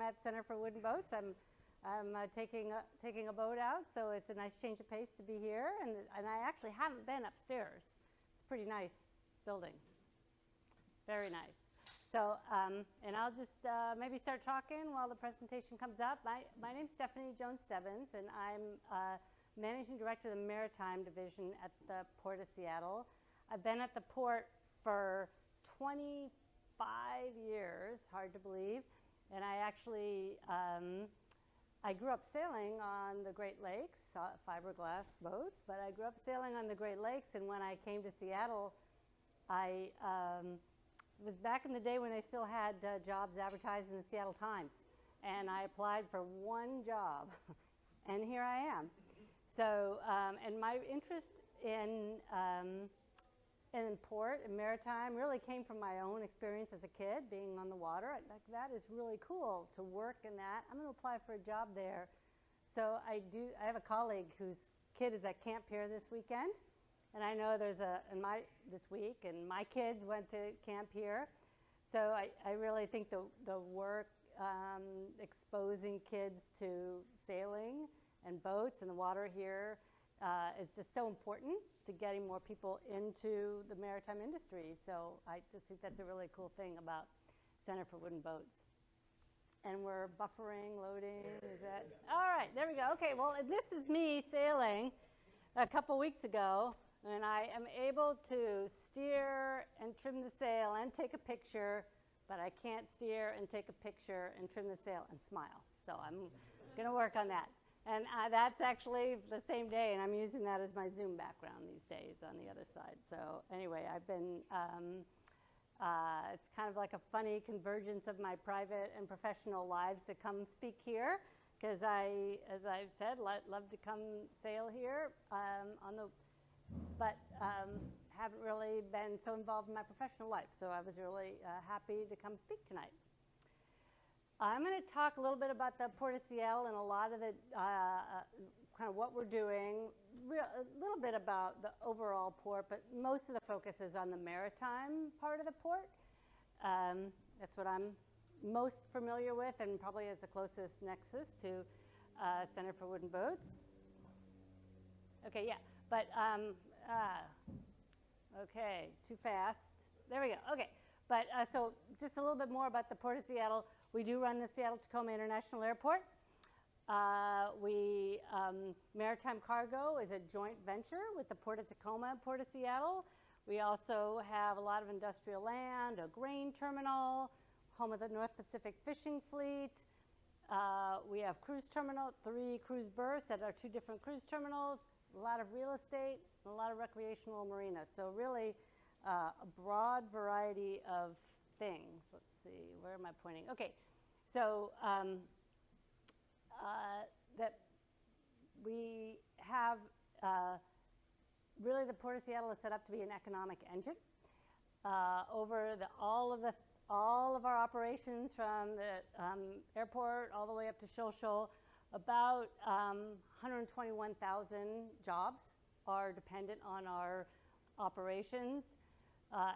at Center for Wooden Boats. I'm taking a boat out, so it's a nice change of pace to be here. And I actually haven't been upstairs. It's a pretty nice building. Very nice. So, and I'll just maybe start talking while the presentation comes up. My name's Stephanie Jones Stebbins, and I'm Managing Director of the Maritime Division at the Port of Seattle. I've been at the port for 25 years, hard to believe, and I actually, I grew up sailing on the Great Lakes, fiberglass boats, but I grew up sailing on the Great Lakes, and when I came to Seattle, it was back in the day when they still had jobs advertised in the Seattle Times, and I applied for one job, and here I am. So, and my interest in port and maritime really came from my own experience as a kid, being on the water. Like, that is really cool to work in that. I'm going to apply for a job there. So I have a colleague whose kid is at Camp Pier this weekend, and I know there's this week, and my kids went to Camp Pier. So I really think the work exposing kids to sailing and boats and the water here is just so important to getting more people into the maritime industry. So I just think that's a really cool thing about Center for Wooden Boats. And we're buffering, loading, is that? All right, there we go. Okay, well, and this is me sailing a couple weeks ago, and I am able to steer and trim the sail and take a picture, but I can't steer and take a picture and trim the sail and smile. So I'm gonna work on that. And that's actually the same day, and I'm using that as my Zoom background these days on the other side. So anyway, I've been, it's kind of like a funny convergence of my private and professional lives to come speak here, because as I've said, love to come sail here, but haven't really been so involved in my professional life. So I was really happy to come speak tonight. I'm going to talk a little bit about the Port of Seattle and a lot of the kind of what we're doing, a little bit about the overall port, but most of the focus is on the maritime part of the port. That's what I'm most familiar with and probably has the closest nexus to Center for Wooden Boats. Okay, yeah, but okay, too fast. There we go, okay. But so just a little bit more about the Port of Seattle. We do run the Seattle-Tacoma International Airport. Maritime Cargo is a joint venture with the Port of Tacoma and Port of Seattle. We also have a lot of industrial land, a grain terminal, home of the North Pacific Fishing Fleet. We have cruise terminal, 3 cruise berths at our 2 different cruise terminals, a lot of real estate, and a lot of recreational marinas. So really a broad variety of things. Let's see, where am I pointing? Okay, so that we have really the Port of Seattle is set up to be an economic engine. Over all of our operations from the airport all the way up to Shoal, about 121,000 jobs are dependent on our operations.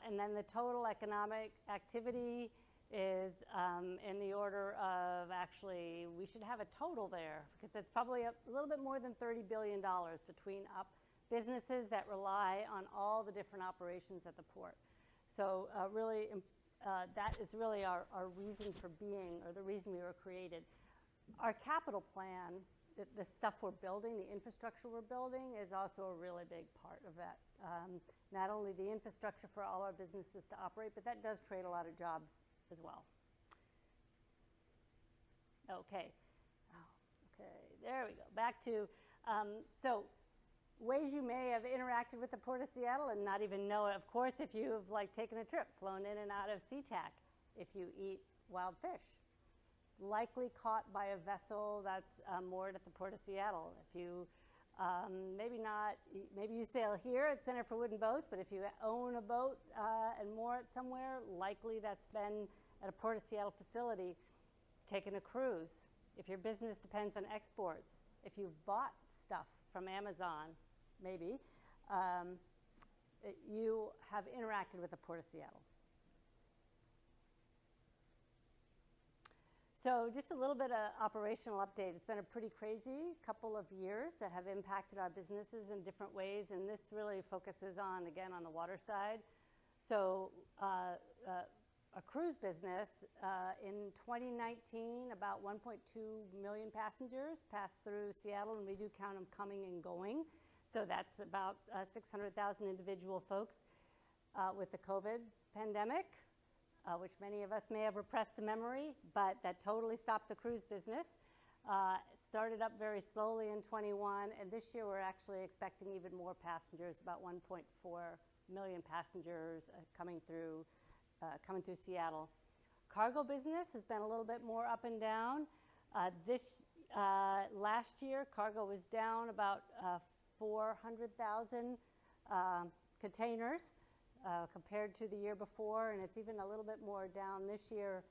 And then the total economic activity is in the order of, actually, we should have a total there, because it's probably a little bit more than $30 billion between businesses that rely on all the different operations at the port. So really, that is really our reason for being, or the reason we were created. Our capital plan, the stuff we're building, the infrastructure we're building, is also a really big part of that. Not only the infrastructure for all our businesses to operate, but that does create a lot of jobs as well. Okay. Oh, okay, there we go. Back to, so ways you may have interacted with the Port of Seattle and not even know it. Of course, if you've taken a trip, flown in and out of SeaTac, if you eat wild fish, likely caught by a vessel that's moored at the Port of Seattle. If you, maybe you sail here at Center for Wooden Boats, but if you own a boat and moor it somewhere, likely that's been at a Port of Seattle facility, taken a cruise. If your business depends on exports, if you've bought stuff from Amazon, maybe, you have interacted with the Port of Seattle. So just a little bit of operational update. It's been a pretty crazy couple of years that have impacted our businesses in different ways, and this really focuses on, again, on the water side. So a cruise business, in 2019, about 1.2 million passengers passed through Seattle, and we do count them coming and going. So that's about 600,000 individual folks with the COVID pandemic, which many of us may have repressed the memory, but that totally stopped the cruise business. Started up very slowly in 21, and this year we're actually expecting even more passengers, about 1.4 million passengers coming through Seattle. Cargo business has been a little bit more up and down. Last year, cargo was down about 400,000 containers compared to the year before, and it's even a little bit more down this year.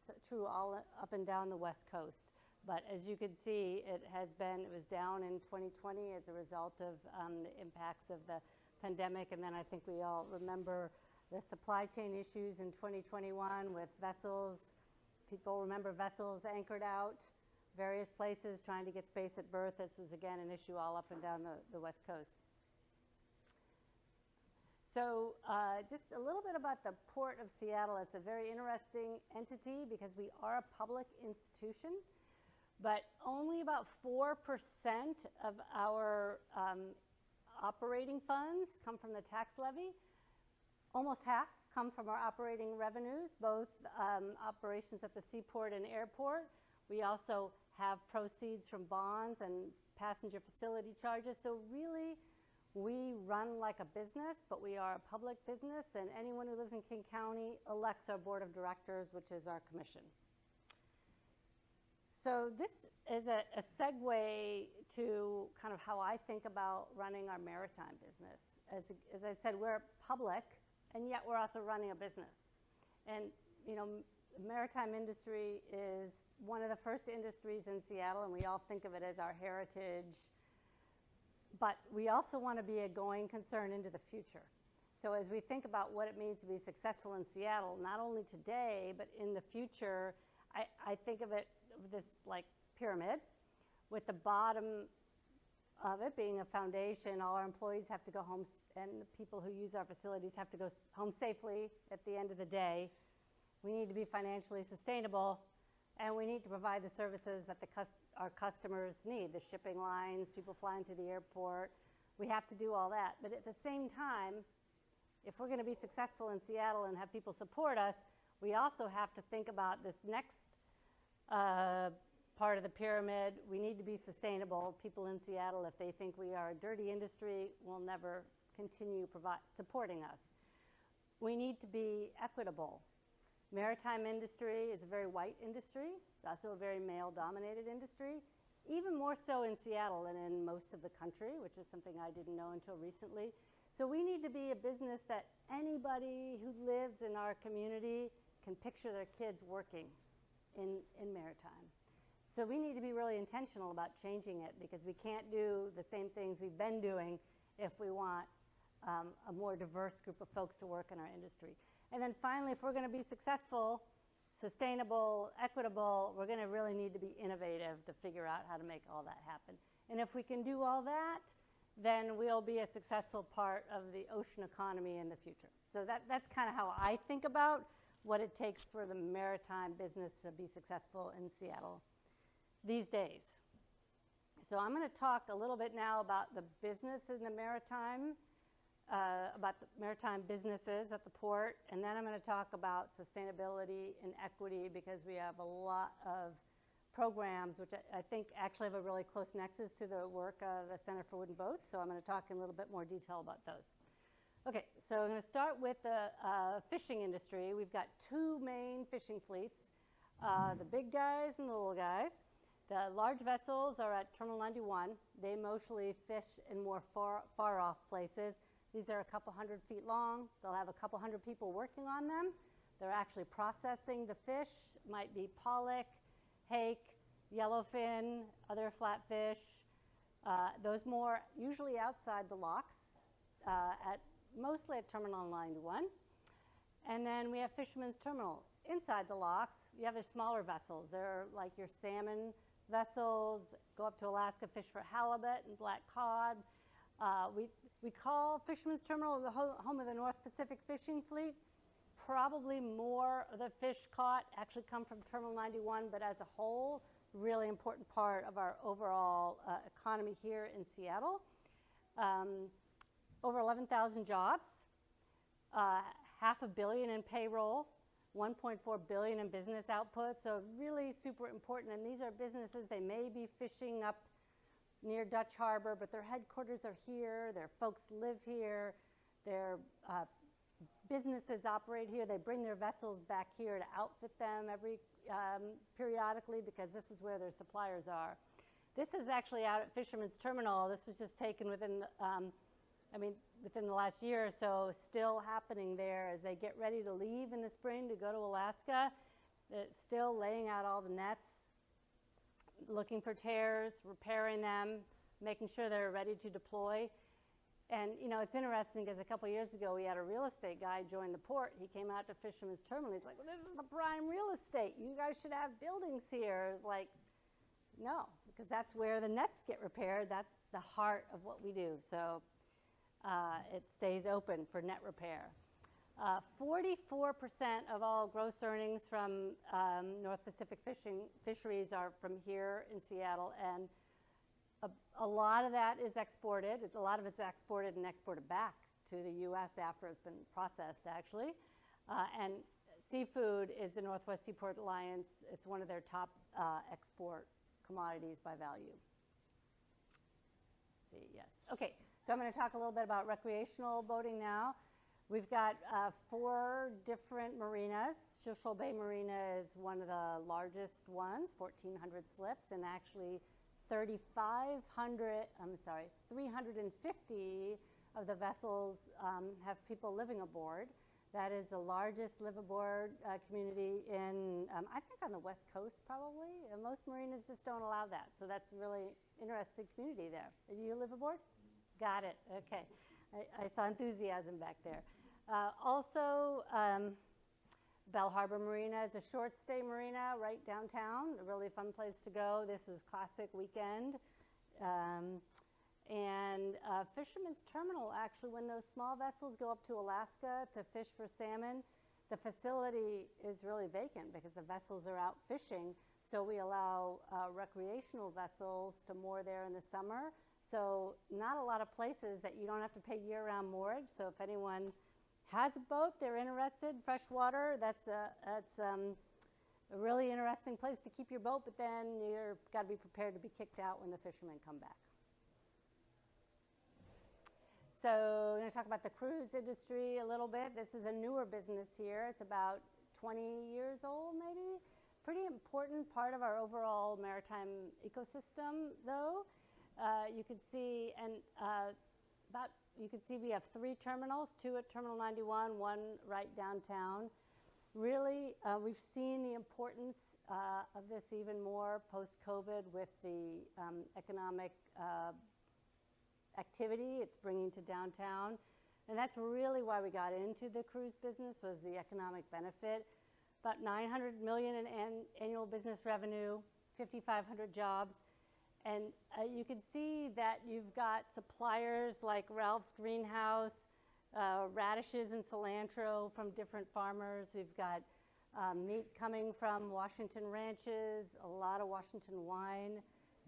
It's true all up and down the West Coast. But as you can see, it was down in 2020 as a result of the impacts of the pandemic, and then I think we all remember the supply chain issues in 2021 with vessels. People remember vessels anchored out various places trying to get space at berth. This was, again, an issue all up and down the West Coast. So just a little bit about the Port of Seattle. It's a very interesting entity because we are a public institution, but only about 4% of our operating funds come from the tax levy. Almost half come from our operating revenues, both operations at the Seaport and airport. We also have proceeds from bonds and passenger facility charges. So really, we run like a business, but we are a public business, and anyone who lives in King County elects our board of directors, which is our commission. So this is a segue to kind of how I think about running our maritime business. As I said, we're public, and yet we're also running a business. And you know, the maritime industry is one of the first industries in Seattle, and we all think of it as our heritage. But we also want to be a going concern into the future. So as we think about what it means to be successful in Seattle, not only today, but in the future, I think of it this like pyramid, with the bottom of it being a foundation. All our employees have to go home, and the people who use our facilities have to go home safely at the end of the day. We need to be financially sustainable, and we need to provide the services that our customers need, the shipping lines, people flying to the airport. We have to do all that. But at the same time, if we're going to be successful in Seattle and have people support us, we also have to think about this next part of the pyramid. We need to be sustainable. People in Seattle, if they think we are a dirty industry, will never continue supporting us. We need to be equitable. Maritime industry is a very white industry. It's also a very male-dominated industry, even more so in Seattle than in most of the country, which is something I didn't know until recently. So we need to be a business that anybody who lives in our community can picture their kids working in maritime. So we need to be really intentional about changing it, because we can't do the same things we've been doing if we want a more diverse group of folks to work in our industry. And then finally, if we're going to be successful, sustainable, equitable, we're going to really need to be innovative to figure out how to make all that happen. And if we can do all that, then we'll be a successful part of the ocean economy in the future. So that's kind of how I think about what it takes for the maritime business to be successful in Seattle these days. So I'm going to talk a little bit now about the business in the maritime, about the maritime businesses at the port, and then I'm going to talk about sustainability and equity, because we have a lot of programs which I think actually have a really close nexus to the work of the Center for Wooden Boats, so I'm going to talk in a little bit more detail about those. Okay, so I'm going to start with the fishing industry. We've got two main fishing fleets, the big guys and the little guys. The large vessels are at Terminal 91. They mostly fish in more far off places. These are a couple hundred feet long. They'll have a couple hundred people working on them. They're actually processing the fish. Might be pollock, hake, yellowfin, other flatfish. Those more usually outside the locks, mostly at Terminal 91. And then we have Fisherman's Terminal. Inside the locks, you have the smaller vessels. They're like your salmon vessels, go up to Alaska, fish for halibut and black cod. We call Fisherman's Terminal the home of the North Pacific fishing fleet. Probably more of the fish caught actually come from Terminal 91, but as a whole, really important part of our overall economy here in Seattle. Over 11,000 jobs, $500 million in payroll, $1.4 billion in business output, so really super important. And these are businesses, they may be fishing up near Dutch Harbor, but their headquarters are here, their folks live here, their businesses operate here. They bring their vessels back here to outfit them periodically because this is where their suppliers are. This is actually out at Fisherman's Terminal. This was just taken within the last year or so, still happening there as they get ready to leave in the spring to go to Alaska. They're still laying out all the nets, looking for tears, repairing them, making sure they're ready to deploy. And it's interesting because a couple years ago we had a real estate guy join the port. He came out to Fisherman's Terminal. He's like, well, this is the prime real estate. You guys should have buildings here. It's like, no, because that's where the nets get repaired. That's the heart of what we do. So it stays open for net repair. 44% of all gross earnings from North Pacific fisheries are from here in Seattle, and a lot of that is exported. A lot of it's exported and exported back to the U.S. after it's been processed, actually. And seafood is the Northwest Seaport Alliance. It's one of their top export commodities by value. Let's see, yes. Okay, so I'm going to talk a little bit about recreational boating now. We've got 4 different marinas. Shoshone Bay Marina is one of the largest ones, 1,400 slips, and actually 350 of the vessels have people living aboard. That is the largest live-aboard community in, I think on the West Coast probably. Most marinas just don't allow that, so that's a really interesting community there. Do you live aboard? Got it, okay. I saw enthusiasm back there. Also, Bell Harbor Marina is a short stay marina right downtown, a really fun place to go. This was classic weekend. And Fisherman's Terminal, actually, when those small vessels go up to Alaska to fish for salmon, the facility is really vacant because the vessels are out fishing. So we allow recreational vessels to moor there in the summer. So not a lot of places that you don't have to pay year-round moorage. So if anyone has a boat, they're interested, freshwater, that's a really interesting place to keep your boat, but then you've got to be prepared to be kicked out when the fishermen come back. So I'm going to talk about the cruise industry a little bit. This is a newer business here. It's about 20 years old, maybe. Pretty important part of our overall maritime ecosystem, though. You can see, we have 3 terminals, 2 at Terminal 91, 1 right downtown. Really, we've seen the importance of this even more post-COVID with the economic activity it's bringing to downtown. And that's really why we got into the cruise business, was the economic benefit. About $900 million in annual business revenue, 5,500 jobs. And you can see that you've got suppliers like Ralph's Greenhouse, radishes and cilantro from different farmers. We've got meat coming from Washington ranches, a lot of Washington wine.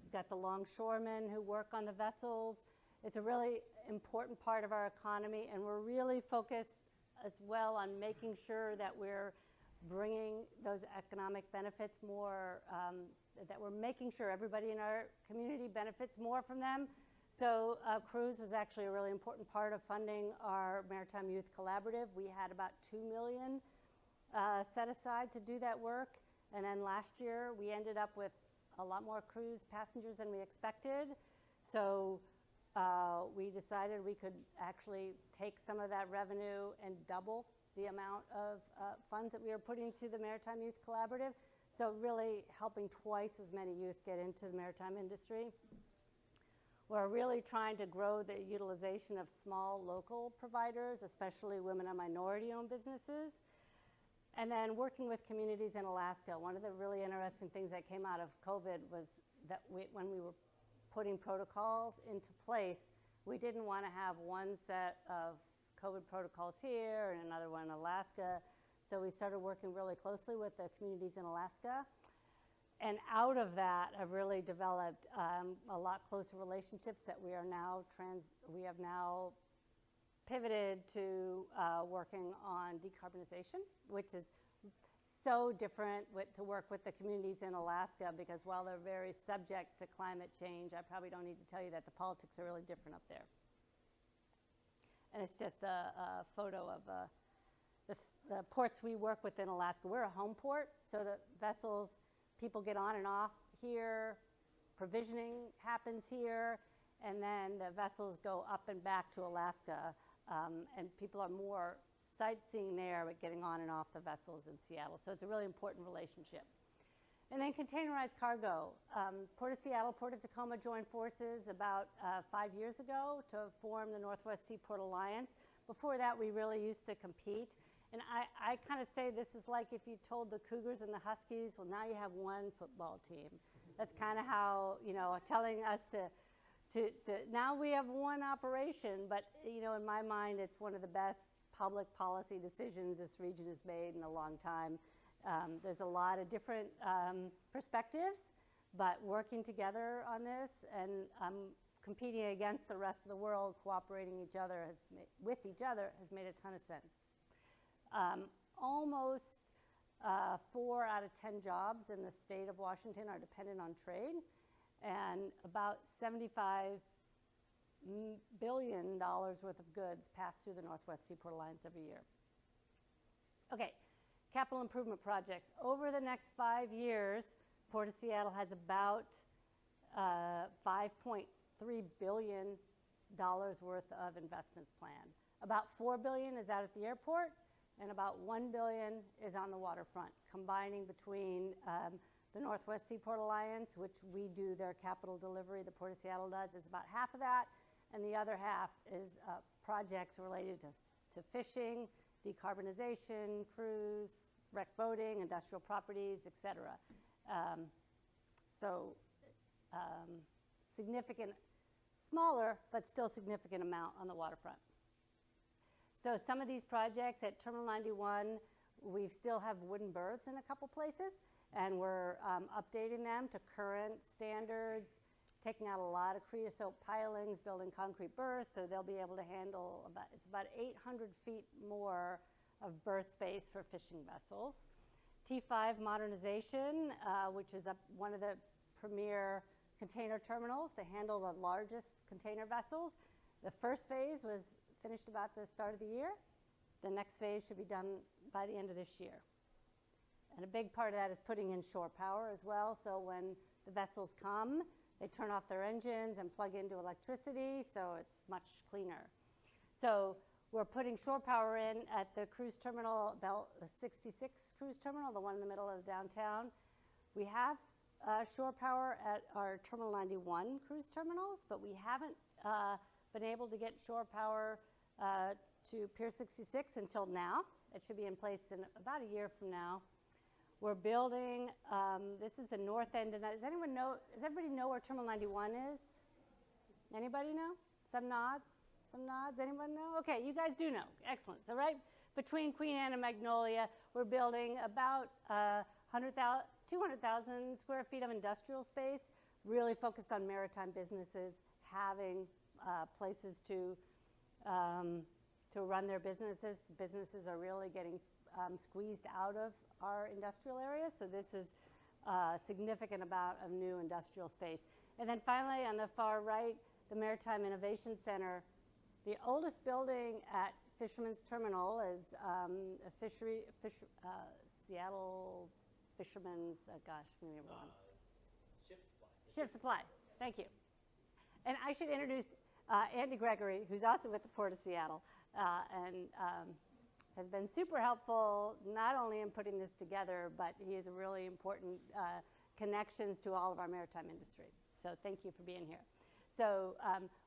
We've got the longshoremen who work on the vessels. It's a really important part of our economy, and we're really focused as well on making sure that we're bringing those economic benefits more, that we're making sure everybody in our community benefits more from them. So cruise was actually a really important part of funding our Maritime Youth Collaborative. We had about $2 million set aside to do that work. And then last year, we ended up with a lot more cruise passengers than we expected. So we decided we could actually take some of that revenue and double the amount of funds that we were putting to the Maritime Youth Collaborative. So really helping twice as many youth get into the maritime industry. We're really trying to grow the utilization of small local providers, especially women and minority-owned businesses. And then working with communities in Alaska. One of the really interesting things that came out of COVID was that when we were putting protocols into place, we didn't want to have one set of COVID protocols here and another one in Alaska. So we started working really closely with the communities in Alaska. And out of that, I've really developed a lot closer relationships that we have now pivoted to working on decarbonization, which is so different to work with the communities in Alaska, because while they're very subject to climate change, I probably don't need to tell you that the politics are really different up there. And it's just a photo of the ports we work with in Alaska. We're a home port, so the vessels, people get on and off here, provisioning happens here, and then the vessels go up and back to Alaska, and people are more sightseeing there, but getting on and off the vessels in Seattle. So it's a really important relationship. And then containerized cargo. Port of Seattle, Port of Tacoma joined forces about 5 years ago to form the Northwest Seaport Alliance. Before that, we really used to compete. And I kind of say this is like if you told the Cougars and the Huskies, well, now you have one football team. That's kind of how, telling us to now we have one operation, but, in my mind, it's one of the best public policy decisions this region has made in a long time. There's a lot of different perspectives, but working together on this and competing against the rest of the world, cooperating with each other has made a ton of sense. Almost 4 out of 10 jobs in the state of Washington are dependent on trade, and about $75 billion worth of goods pass through the Northwest Seaport Alliance every year. Okay, capital improvement projects. Over the next 5 years, Port of Seattle has about $5.3 billion worth of investments planned. About $4 billion is out at the airport, and about $1 billion is on the waterfront, combining between the Northwest Seaport Alliance, which we do their capital delivery, the Port of Seattle does, is about half of that, and the other half is projects related to fishing, decarbonization, cruise, rec boating, industrial properties, et cetera. Significant, smaller, but still significant amount on the waterfront. So some of these projects at Terminal 91, we still have wooden berths in a couple places, and we're updating them to current standards, taking out a lot of creosote pilings, building concrete berths, so they'll be able to handle about 800 feet more of berth space for fishing vessels. T5 modernization, which is one of the premier container terminals to handle the largest container vessels. The first phase was finished about the start of the year. The next phase should be done by the end of this year. And a big part of that is putting in shore power as well, so when the vessels come, they turn off their engines and plug into electricity, so it's much cleaner. So we're putting shore power in at the cruise terminal, the 66 cruise terminal, the one in the middle of downtown. We have shore power at our Terminal 91 cruise terminals, but we haven't been able to get shore power to Pier 66 until now. It should be in place in about a year from now. We're building, this is the north end. Does everybody know where Terminal 91 is? Anybody know? Some nods? Some nods? Anyone know? Okay, you guys do know. Excellent. So right between Queen Anne and Magnolia, we're building about 200,000 square feet of industrial space, really focused on maritime businesses, having places to run their businesses. Businesses are really getting squeezed out of our industrial areas, so this is a significant amount of new industrial space. And then finally, on the far right, the Maritime Innovation Center. The oldest building at Fisherman's Terminal is Seattle Fisherman's, Ship Supply, thank you. And I should introduce Andy Gregory, who's also with the Port of Seattle, and has been super helpful, not only in putting this together, but he is a really important connections to all of our maritime industry. So thank you for being here. So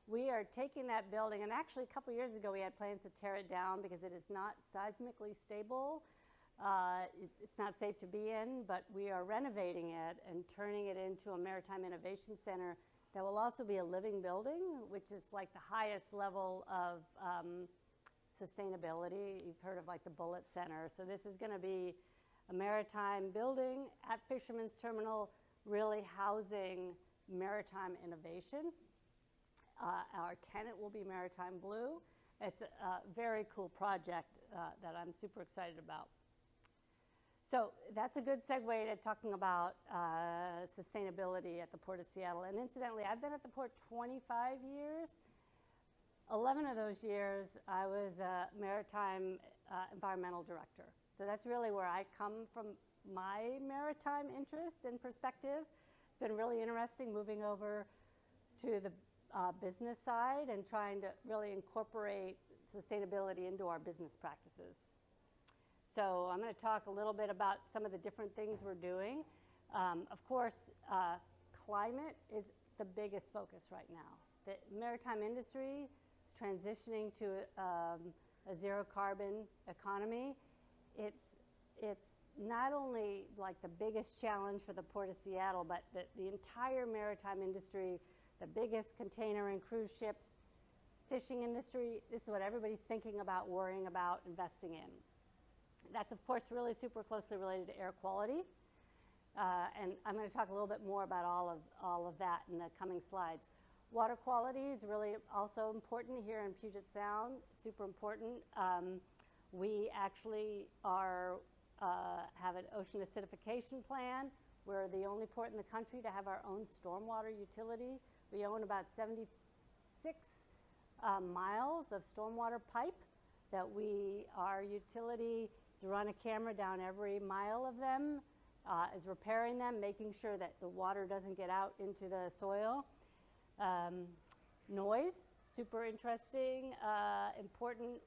we are taking that building, and actually a couple years ago we had plans to tear it down because it is not seismically stable. It's not safe to be in, but we are renovating it and turning it into a maritime innovation center that will also be a living building, which is like the highest level of sustainability. You've heard of like the Bullet Center. So this is going to be a maritime building at Fisherman's Terminal, really housing maritime innovation. Our tenant will be Maritime Blue. It's a very cool project that I'm super excited about. So that's a good segue to talking about sustainability at the Port of Seattle. And incidentally, I've been at the port 25 years. 11 of those years, I was a maritime environmental director. So that's really where I come from, my maritime interest and perspective. It's been really interesting moving over to the business side and trying to really incorporate sustainability into our business practices. So I'm going to talk a little bit about some of the different things we're doing. Of course, climate is the biggest focus right now. The maritime industry is transitioning to a zero carbon economy. It's not only like the biggest challenge for the Port of Seattle, but the entire maritime industry, the biggest container and cruise ships, fishing industry, this is what everybody's thinking about, worrying about, investing in. That's, of course, really super closely related to air quality. And I'm going to talk a little bit more about all of that in the coming slides. Water quality is really also important here in Puget Sound, super important. We actually have an ocean acidification plan. We're the only port in the country to have our own stormwater utility. We own about 76 miles of stormwater pipe that our utility run a camera down every mile of them, is repairing them, making sure that the water doesn't get out into the soil. Noise, super interesting, important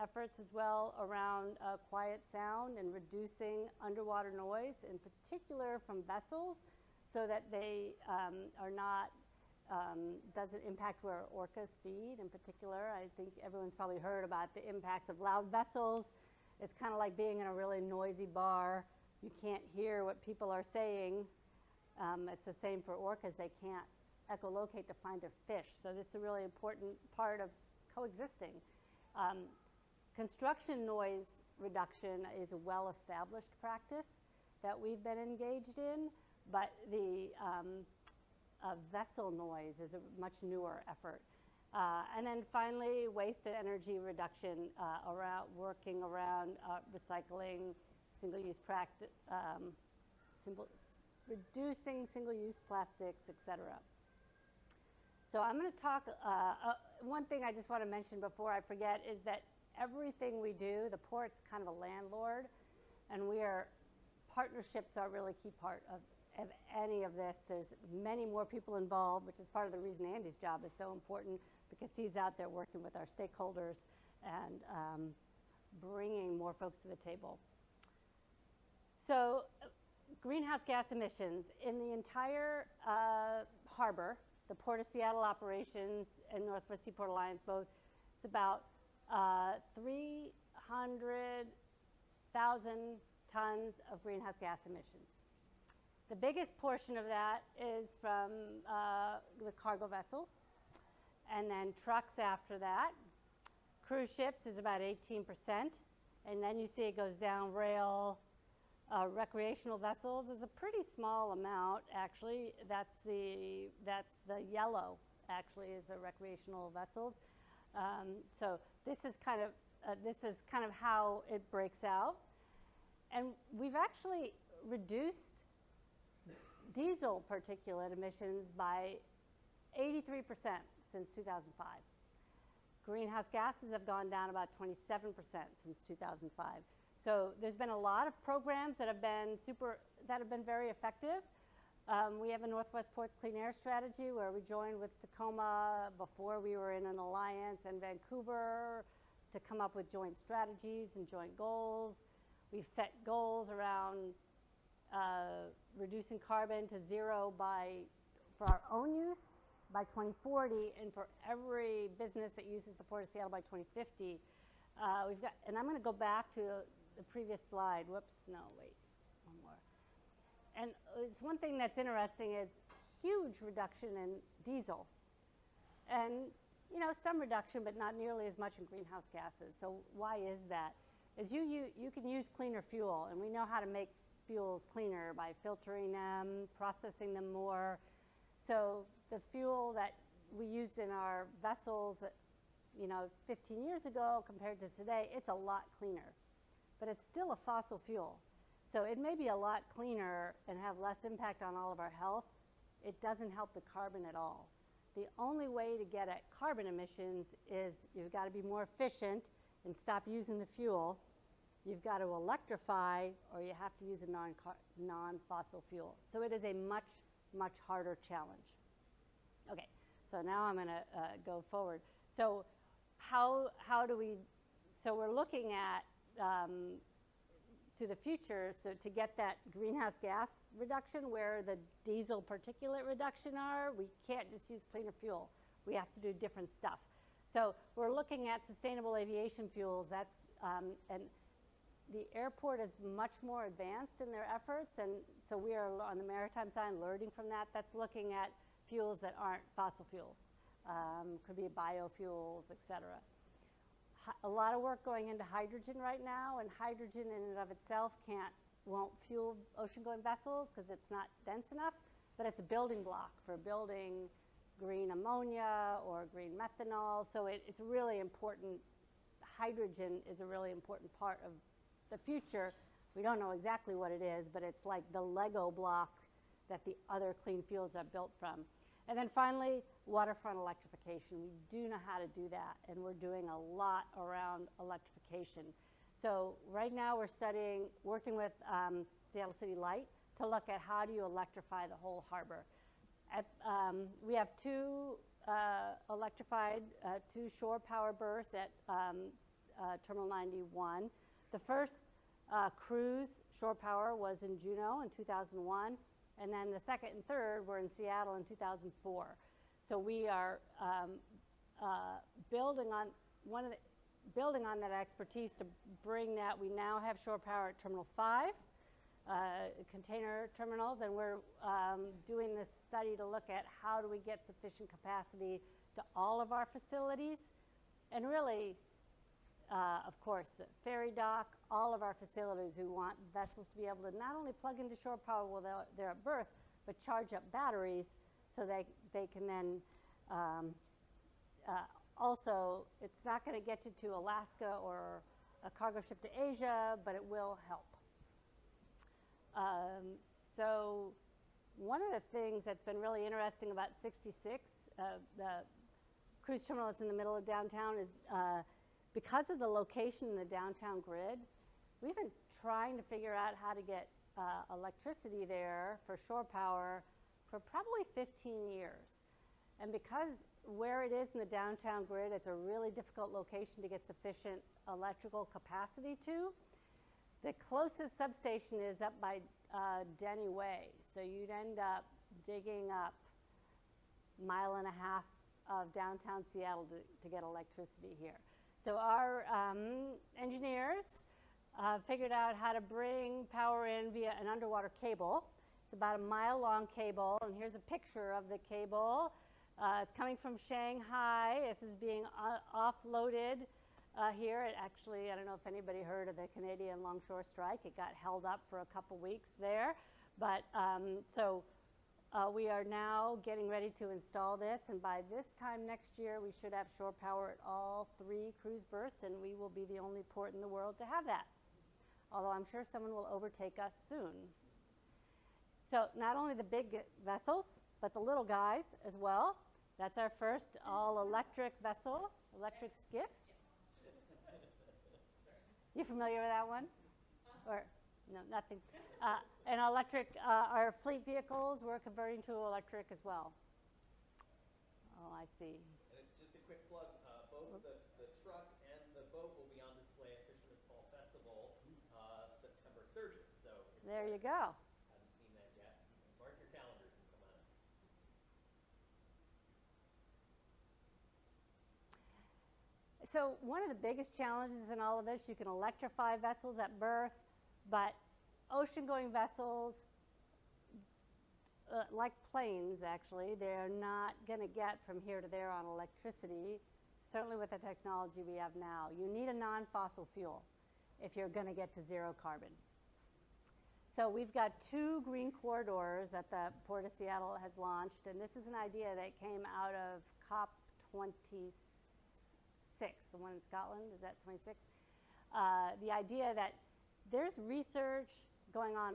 efforts as well around quiet sound and reducing underwater noise, in particular from vessels, so that they are not, doesn't impact where orcas feed in particular. I think everyone's probably heard about the impacts of loud vessels. It's kind of like being in a really noisy bar. You can't hear what people are saying. It's the same for orcas. They can't echolocate to find their fish. So this is a really important part of coexisting. Construction noise reduction is a well-established practice that we've been engaged in, but the vessel noise is a much newer effort. And then finally, waste and energy reduction, working around recycling, single-use practice, reducing single-use plastics, etc. So I'm going to talk, one thing I just want to mention before I forget is that everything we do, the port's kind of a landlord, and partnerships are a really key part of any of this. There's many more people involved, which is part of the reason Andy's job is so important, because he's out there working with our stakeholders and bringing more folks to the table. So greenhouse gas emissions in the entire harbor, the Port of Seattle operations and Northwest Seaport Alliance both, it's about 300,000 tons of greenhouse gas emissions. The biggest portion of that is from the cargo vessels, and then trucks after that. Cruise ships is about 18%, and then you see it goes down rail. Recreational vessels is a pretty small amount, actually. That's the yellow, actually, is the recreational vessels. So this is kind of how it breaks out. And we've actually reduced diesel particulate emissions by 83% since 2005. Greenhouse gases have gone down about 27% since 2005. So there's been a lot of programs that have been very effective. We have a Northwest Ports Clean Air Strategy where we joined with Tacoma before we were in an alliance, and Vancouver to come up with joint strategies and joint goals. We've set goals around reducing carbon to zero for our own use by 2040, and for every business that uses the Port of Seattle by 2050. We've got, and I'm going to go back to the previous slide. Whoops, no, wait, one more. And it's one thing that's interesting is huge reduction in diesel. And, you know, some reduction, but not nearly as much in greenhouse gases. So why is that? Is you can use cleaner fuel, and we know how to make fuels cleaner by filtering them, processing them more. So the fuel that we used in our vessels, you know, 15 years ago compared to today, it's a lot cleaner. But it's still a fossil fuel. So it may be a lot cleaner and have less impact on all of our health. It doesn't help the carbon at all. The only way to get at carbon emissions is you've got to be more efficient and stop using the fuel. You've got to electrify, or you have to use a non-fossil fuel. So it is a much, much harder challenge. Okay, so now I'm going to go forward. So how do we, so we're looking at to the future, so to get that greenhouse gas reduction where the diesel particulate reduction are, we can't just use cleaner fuel. We have to do different stuff. So we're looking at sustainable aviation fuels. That's, and the airport is much more advanced in their efforts, and so we are on the maritime side learning from that. That's looking at fuels that aren't fossil fuels. Could be biofuels, et cetera. A lot of work going into hydrogen right now, and hydrogen in and of itself won't fuel ocean-going vessels because it's not dense enough, but it's a building block for building green ammonia or green methanol. So it's really important. Hydrogen is a really important part of the future. We don't know exactly what it is, but it's like the Lego block that the other clean fuels are built from. And then finally, waterfront electrification. We do know how to do that, and we're doing a lot around electrification. So right now we're working with Seattle City Light to look at how do you electrify the whole harbor. We have two electrified, two shore power berths at Terminal 91. The first cruise shore power was in Juneau in 2001. And then the second and third were in Seattle in 2004. So we are building on that expertise to bring that. We now have shore power at Terminal 5, container terminals, and we're doing this study to look at how do we get sufficient capacity to all of our facilities. And really, of course, the ferry dock, all of our facilities, we want vessels to be able to not only plug into shore power while they're at berth, but charge up batteries so they can then also, it's not going to get you to Alaska or a cargo ship to Asia, but it will help. So one of the things that's been really interesting about 66, the cruise terminal that's in the middle of downtown, is because of the location in the downtown grid, we've been trying to figure out how to get electricity there for shore power for probably 15 years. And because where it is in the downtown grid, it's a really difficult location to get sufficient electrical capacity to. The closest substation is up by Denny Way. So you'd end up digging up a mile and a half of downtown Seattle to get electricity here. So our engineers figured out how to bring power in via an underwater cable. It's about a mile-long cable, and here's a picture of the cable. It's coming from Shanghai. This is being offloaded here. It actually, I don't know if anybody heard of the Canadian longshore strike. It got held up for a couple weeks there. But we are now getting ready to install this, and by this time next year, we should have shore power at all 3 cruise berths, and we will be the only port in the world to have that. Although I'm sure someone will overtake us soon. So not only the big vessels, but the little guys as well. That's our first all-electric vessel, electric skiff. You familiar with that one? Or no, nothing. And electric, our fleet vehicles, we're converting to electric as well. Oh, I see. And just a quick plug, both the truck and the boat will be on display at Fisherman's Fall Festival September 30th. So there you go. Haven't seen that yet, mark your calendars and come on. So one of the biggest challenges in all of this, you can electrify vessels at berth, but ocean-going vessels, like planes actually, they're not going to get from here to there on electricity, certainly with the technology we have now. You need a non-fossil fuel if you're going to get to zero carbon. So we've got 2 green corridors that the Port of Seattle has launched, and this is an idea that came out of COP26, the one in Scotland, is that 26? The idea that there's research going on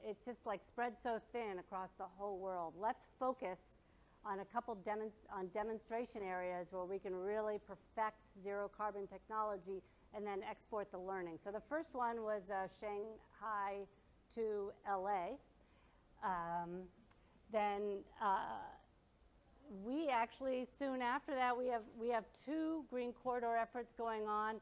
it's just like spread so thin across the whole world. Let's focus on a couple demonstration areas where we can really perfect zero carbon technology and then export the learning. So the first one was Shanghai to LA. Then we actually, soon after that, we have 2 green corridor efforts going on.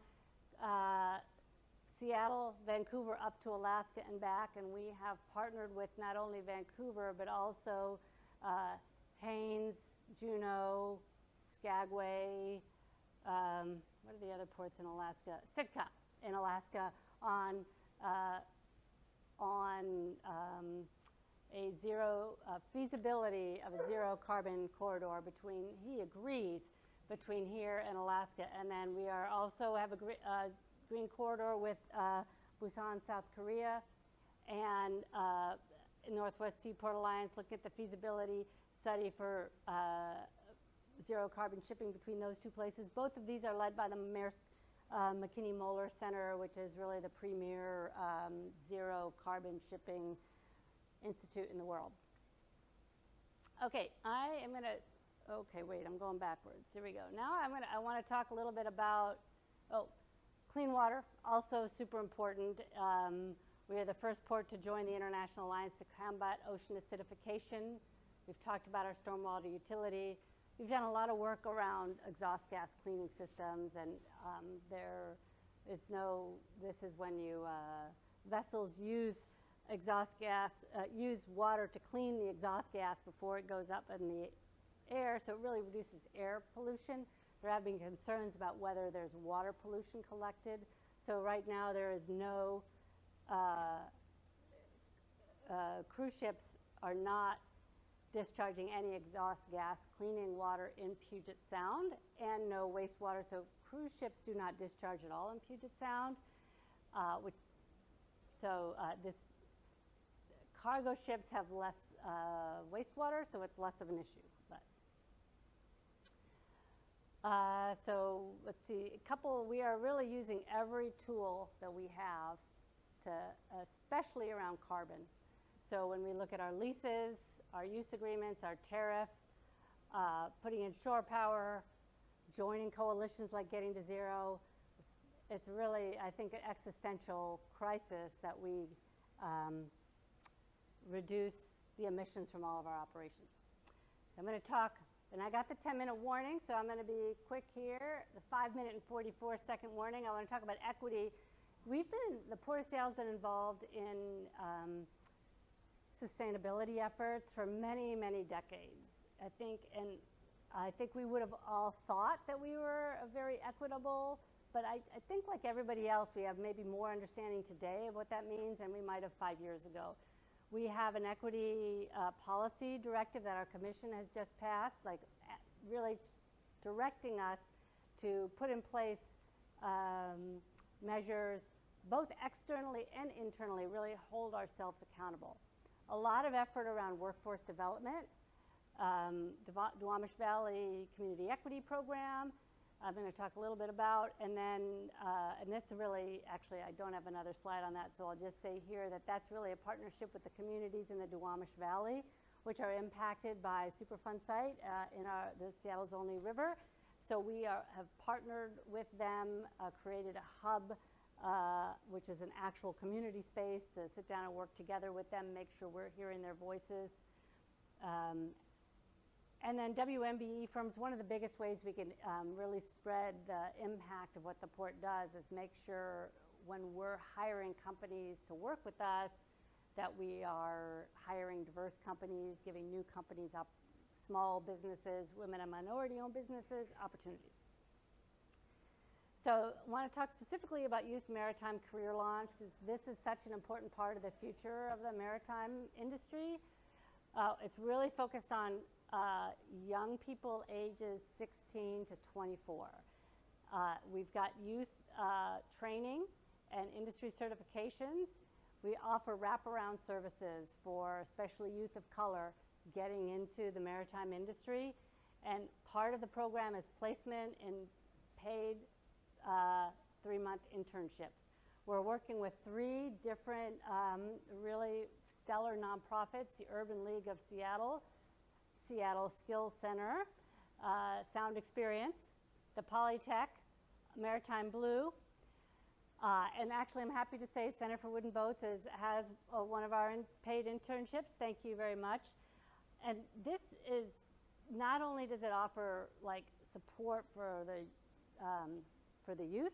Seattle, Vancouver, up to Alaska and back, and we have partnered with not only Vancouver, but also Haines, Juneau, Skagway, what are the other ports in Alaska? Sitka in Alaska on a feasibility of a zero carbon corridor he agrees, between here and Alaska. And then we are also have a green corridor with Busan, South Korea, and Northwest Seaport Alliance looking at the feasibility study for zero carbon shipping between those 2 places. Both of these are led by the Maersk McKinney-Moeller Center, which is really the premier zero carbon shipping institute in the world. Okay, I'm going backwards. Here we go. Now I want to talk a little bit about, clean water, also super important. We are the first port to join the International Alliance to Combat Ocean Acidification. We've talked about our stormwater utility. We've done a lot of work around exhaust gas cleaning systems, and this is when vessels use exhaust gas, use water to clean the exhaust gas before it goes up in the air, so it really reduces air pollution. There have been concerns about whether there's water pollution collected. So right now there is no, cruise ships are not discharging any exhaust gas cleaning water in Puget Sound, and no wastewater. So cruise ships do not discharge at all in Puget Sound. This cargo ships have less wastewater, so it's less of an issue. So let's see, we are really using every tool that we have especially around carbon. So when we look at our leases, our use agreements, our tariff, putting in shore power, joining coalitions like Getting to Zero, it's really, I think, an existential crisis that we reduce the emissions from all of our operations. So I'm going to talk. And I got the 10-minute warning, so I'm going to be quick here. The 5-minute and 44-second warning. I want to talk about equity. The Port of Seattle has been involved in sustainability efforts for many, many decades. I think we would have all thought that we were very equitable, but I think like everybody else, we have maybe more understanding today of what that means than we might have 5 years ago. We have an equity policy directive that our commission has just passed, really directing us to put in place measures, both externally and internally, really hold ourselves accountable. A lot of effort around workforce development, Duwamish Valley Community Equity Program, I'm going to talk a little bit about, and then, and this really, actually, I don't have another slide on that, so I'll just say here that that's really a partnership with the communities in the Duwamish Valley, which are impacted by Superfund site in the Seattle's only river. So we have partnered with them, created a hub, which is an actual community space to sit down and work together with them, make sure we're hearing their voices. And then WMBE firms, one of the biggest ways we can really spread the impact of what the port does is make sure when we're hiring companies to work with us that we are hiring diverse companies, giving new companies small businesses, women and minority-owned businesses, opportunities. So I want to talk specifically about Youth Maritime Career Launch because this is such an important part of the future of the maritime industry. It's really focused on young people ages 16 to 24. We've got youth training and industry certifications. We offer wraparound services for especially youth of color getting into the maritime industry. And part of the program is placement in paid 3-month internships. We're working with 3 different really stellar nonprofits, the Urban League of Seattle, Seattle Skills Center, Sound Experience, the Polytech, Maritime Blue, and actually I'm happy to say Center for Wooden Boats has one of our paid internships. Thank you very much. And this is, not only does it offer like support for the youth,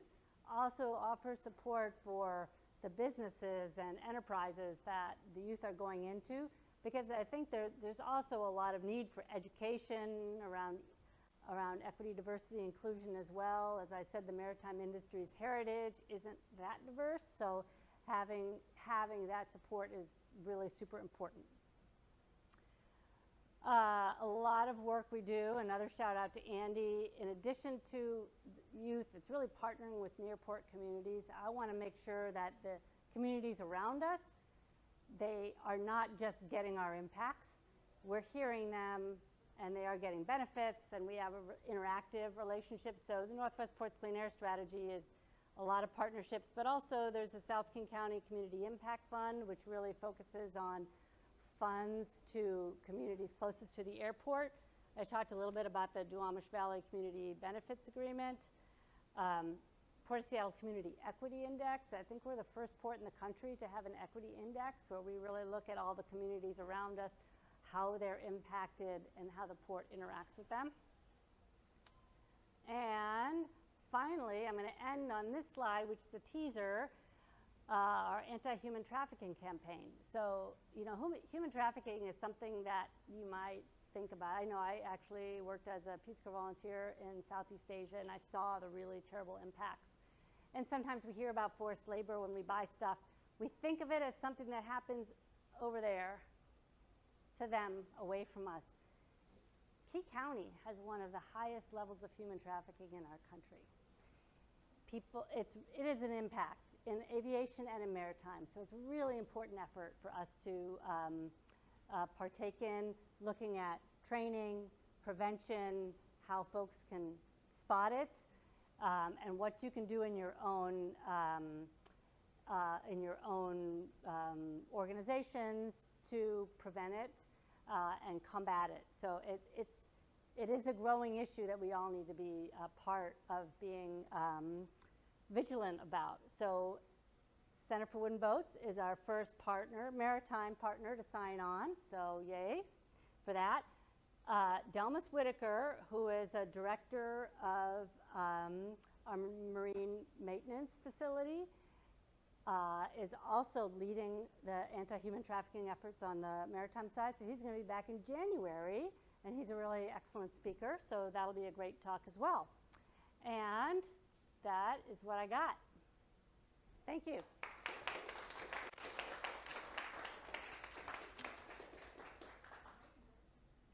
also offers support for the businesses and enterprises that the youth are going into, because I think there's also a lot of need for education around equity, diversity, inclusion as well. As I said, the maritime industry's heritage isn't that diverse, so having that support is really super important. A lot of work we do, another shout out to Andy. In addition to youth, it's really partnering with near-port communities. I want to make sure that the communities around us, they are not just getting our impacts. We're hearing them and they are getting benefits, and we have an interactive relationship. So the Northwest Ports Clean Air Strategy is a lot of partnerships, but also there's the South King County Community Impact Fund, which really focuses on funds to communities closest to the airport. I talked a little bit about the Duwamish Valley Community Benefits Agreement. Port of Seattle Community Equity Index. I think we're the first port in the country to have an equity index where we really look at all the communities around us, how they're impacted, and how the port interacts with them. And finally, I'm going to end on this slide, which is a teaser, our anti-human trafficking campaign. So, you know, human trafficking is something that you might think about. I know I actually worked as a Peace Corps volunteer in Southeast Asia, and I saw the really terrible impacts. And sometimes we hear about forced labor when we buy stuff. We think of it as something that happens over there to them, away from us. Key County has one of the highest levels of human trafficking in our country. It is an impact in aviation and in maritime, so it's a really important effort for us to partake in, looking at training, prevention, how folks can spot it, and what you can do in your own organizations to prevent it and combat it. So it is a growing issue that we all need to be a part of being vigilant about. So Center for Wooden Boats is our first partner, maritime partner, to sign on, so yay for that. Delmas Whitaker, who is a director of our marine maintenance facility, is also leading the anti-human trafficking efforts on the maritime side. So he's going to be back in January, and he's a really excellent speaker, so that'll be a great talk as well. And that is what I got. Thank you.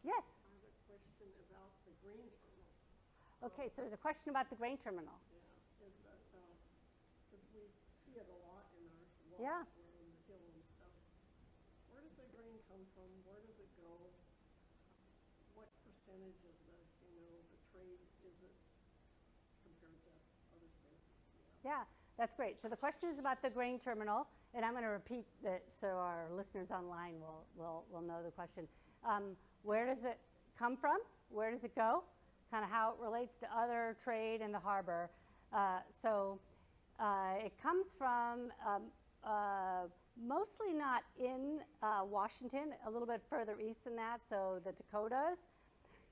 Yes? I have a question about the grain terminal. Okay, so there's a question about the grain terminal. Yeah, is that, because we see it a lot in our walks Yeah. around the hill and stuff. Where does the grain come from? Where does it go? What percentage of the, the trade is it compared to other things in Seattle? Yeah, that's great. So the question is about the grain terminal, and I'm going to repeat that so our listeners online will know the question. Where does it come from? Where does it go? Kind of how it relates to other trade in the harbor. It comes from mostly not in Washington, a little bit further east than that, so the Dakotas.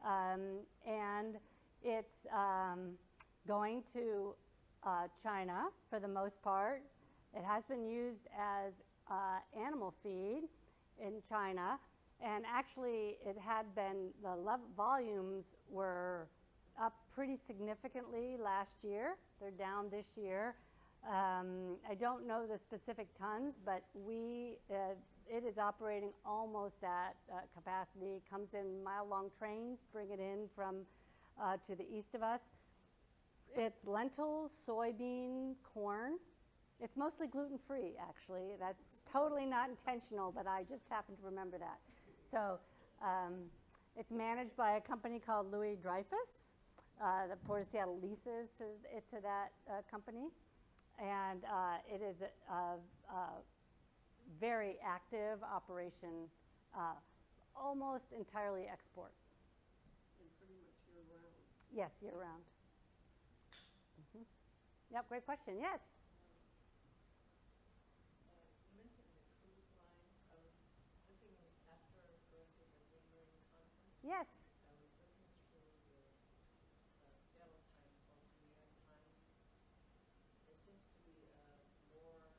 And it's going to China for the most part. It has been used as animal feed in China. And actually, it had been, the volumes were up pretty significantly last year. They're down this year. I don't know the specific tons, but it is operating almost at capacity. It comes in mile-long trains, bring it in from to the east of us. It's lentils, soybean, corn. It's mostly gluten-free, actually. That's totally not intentional, but I just happen to remember that. So it's managed by a company called Louis Dreyfus. The Port of Seattle leases to that company. And it is a very active operation, almost entirely export. And pretty much year-round. Yes, year-round. Yep, great question. Yes? You mentioned the cruise lines. I was looking after going to the New Marine Conference. Yes. I was looking through the Seattle Times, also New York Times. There seems to be more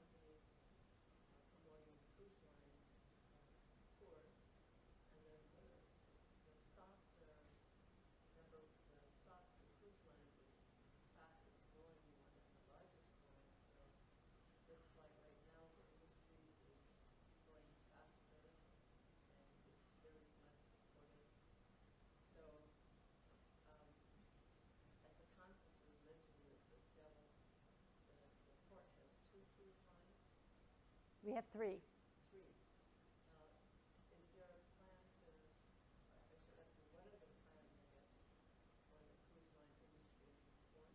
companies promoting cruise line tours, and then the stocks are, number the stock for cruise lines is fastest growing one and the largest growing. So looks like right now the industry is growing faster and it's very much supported. So at the conference it was mentioned that the Seattle, the port has 2 cruise lines. We have 3. 3. Is there a plan to, I should ask you, what are the plans, I guess, for the cruise line industry in the port?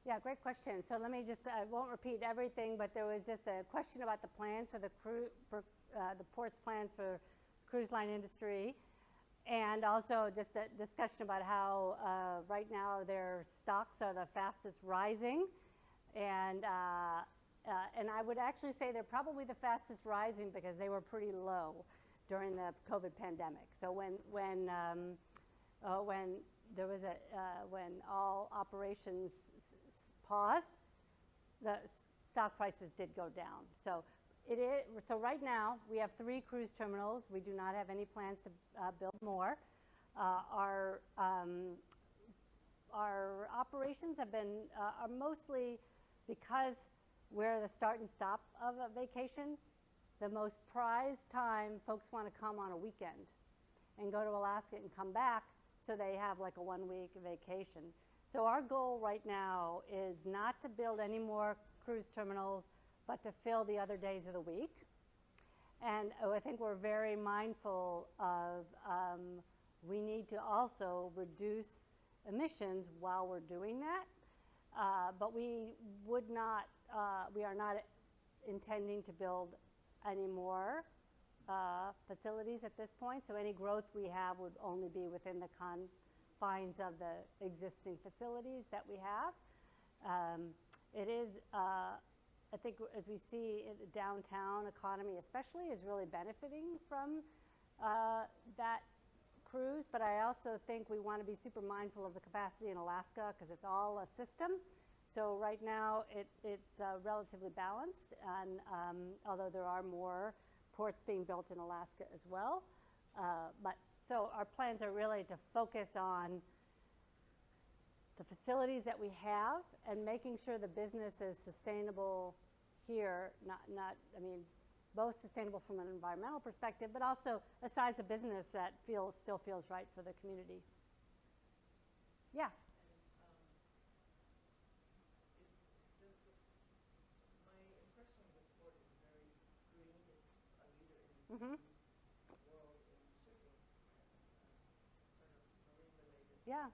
Yeah, great question. So let me just, I won't repeat everything, but there was just a question about the plans for the port's plans for cruise line industry, and also just a discussion about how right now their stocks are the fastest rising, and I would actually say they're probably the fastest rising because they were pretty low during the COVID pandemic. So when there was when all operations paused, the stock prices did go down. So so right now we have 3 cruise terminals. We do not have any plans to build more. Our operations have been are mostly because we're the start and stop of a vacation. The most prized time folks want to come on a weekend and go to Alaska and come back, so they have like a 1-week vacation. So our goal right now is not to build any more cruise terminals, but to fill the other days of the week. And I think we're very mindful of we need to also reduce emissions while we're doing that. But we are not intending to build any more facilities at this point. So any growth we have would only be within the confines of the existing facilities that we have. It is, I think, as we see the downtown economy especially is really benefiting from that cruise, but I also think we want to be super mindful of the capacity in Alaska because it's all a system. So right now it's relatively balanced, and although there are more ports being built in Alaska as well. But so our plans are really to focus on the facilities that we have and making sure the business is sustainable here, I mean, both sustainable from an environmental perspective, but also a size of business that still feels right for the community. Yeah. My impression of the port is very green. It's a leader in Mm-hmm. the world in shipping, sort of marine related. Yeah.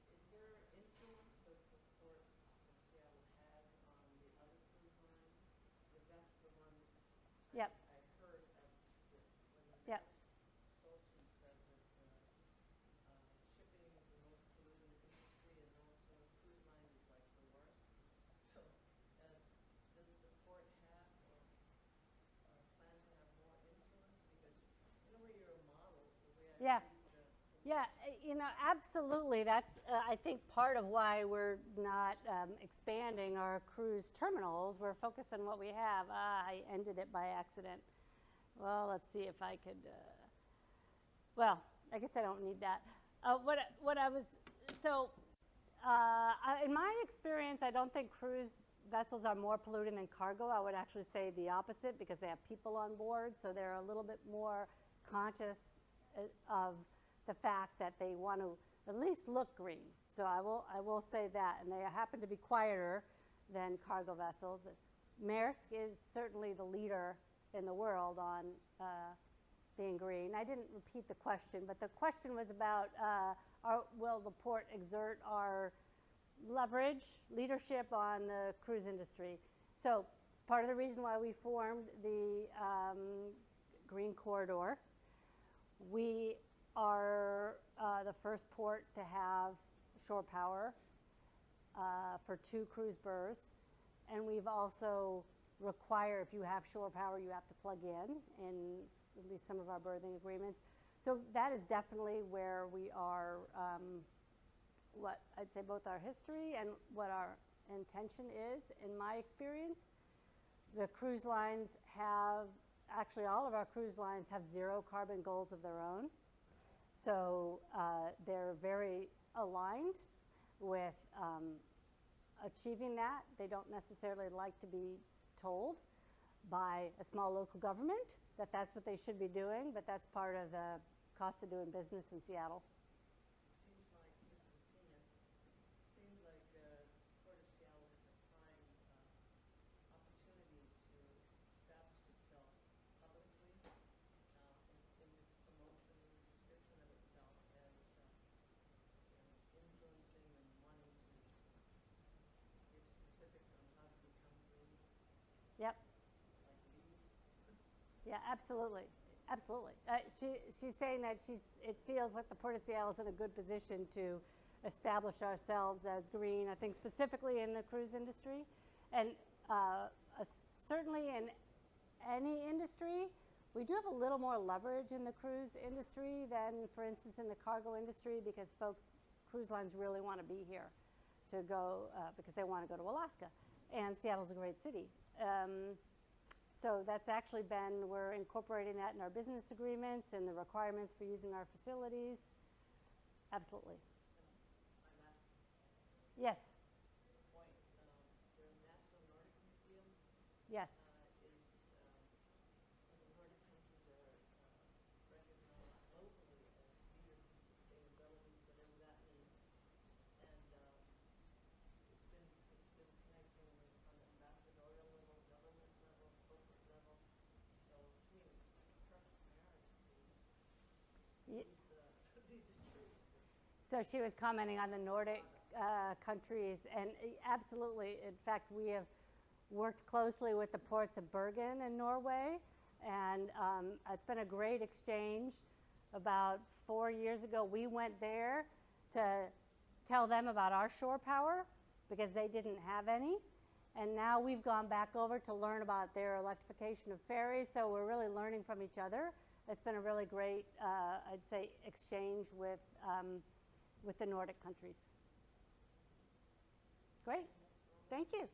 Is there influence that the port of Seattle has on the other cruise lines? Because that's the one Yep. I heard when the Yep. spokesman said that shipping is the most polluted industry, and also cruise line is like the worst. So does the port have or plan to have more influence? Because in a way you're a model, the way I Yeah. read the Yeah, absolutely. That's, I think, part of why we're not expanding our cruise terminals. We're focused on what we have. I ended it by accident. Well, let's see if I could, well, I guess I don't need that. what I was, so in my experience, I don't think cruise vessels are more polluting than cargo. I would actually say the opposite because they have people on board, so they're a little bit more conscious of the fact that they want to at least look green. So I will say that, and they happen to be quieter than cargo vessels. Maersk is certainly the leader in the world on being green. I didn't repeat the question, but the question was about will the port exert our leadership on the cruise industry. So it's part of the reason why we formed the Green Corridor. We are the first port to have shore power for 2 cruise berths, and we've also require, if you have shore power, you have to plug in at least some of our berthing agreements. So that is definitely where we are, what I'd say both our history and what our intention is. In my experience, the cruise lines have, actually all of our cruise lines have 0 carbon goals of their own. So they're very aligned with achieving that. They don't necessarily like to be told by a small local government that that's what they should be doing, but that's part of the cost of doing business in Seattle. Seems like, this is opinion, seems like Port of Seattle is a prime opportunity to establish itself publicly in its promotion, description of itself as influencing and wanting to give specifics on how to become green. Yep. Like lead. Yeah, absolutely. Absolutely. She's saying that it feels like the Port of Seattle is in a good position to establish ourselves as green, I think specifically in the cruise industry. And certainly in any industry, we do have a little more leverage in the cruise industry than, for instance, in the cargo industry, because cruise lines really want to be here to go, because they want to go to Alaska. And Seattle's a great city. So that's actually we're incorporating that in our business agreements and the requirements for using our facilities. Absolutely. My last Yes. point, the National Nordic Museum Yes. is, the Nordic countries are recognized locally as leaders in sustainability, whatever that means. And it's been connecting on the ambassadorial level, government level, corporate level. So to me, it's like a perfect marriage to Ye- lead the troops. So she was commenting on the Nordic countries, and absolutely, in fact, we have worked closely with the ports of Bergen in Norway, and it's been a great exchange. About 4 years ago, we went there to tell them about our shore power because they didn't have any, and now we've gone back over to learn about their electrification of ferries, so we're really learning from each other. It's been a really great, I'd say, exchange with the Nordic countries. Great. Thank you.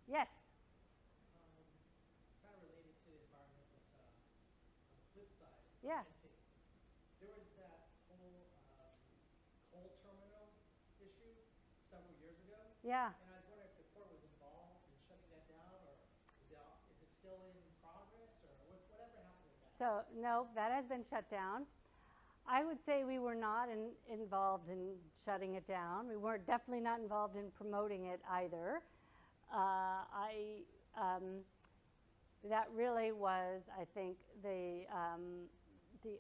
Yes. Kind of related to the environment, but on the flip side, Yeah. there was that whole coal terminal issue several years ago, Yeah. and I was wondering if the port was involved in shutting that down, or is it still in progress, or whatever happened with that? So, no, that has been shut down. I would say we were not involved in shutting it down. We were definitely not involved in promoting it either. That really was, I think, the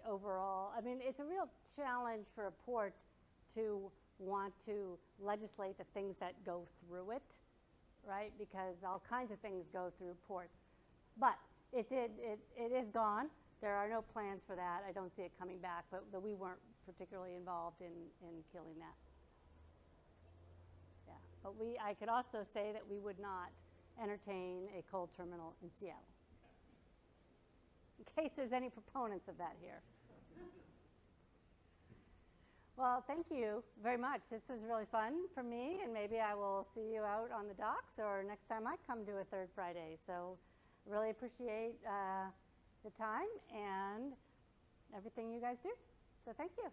overall. I mean, it's a real challenge for a port to want to legislate the things that go through it, right? Because all kinds of things go through ports. But it is gone. There are no plans for that. I don't see it coming back, but we weren't particularly involved in killing that. Yeah, but I could also say that we would not entertain a coal terminal in Seattle. In case there's any proponents of that here. Well, thank you very much. This was really fun for me, and maybe I will see you out on the docks or next time I come to a Third Friday. So really appreciate the time and everything you guys do. So thank you.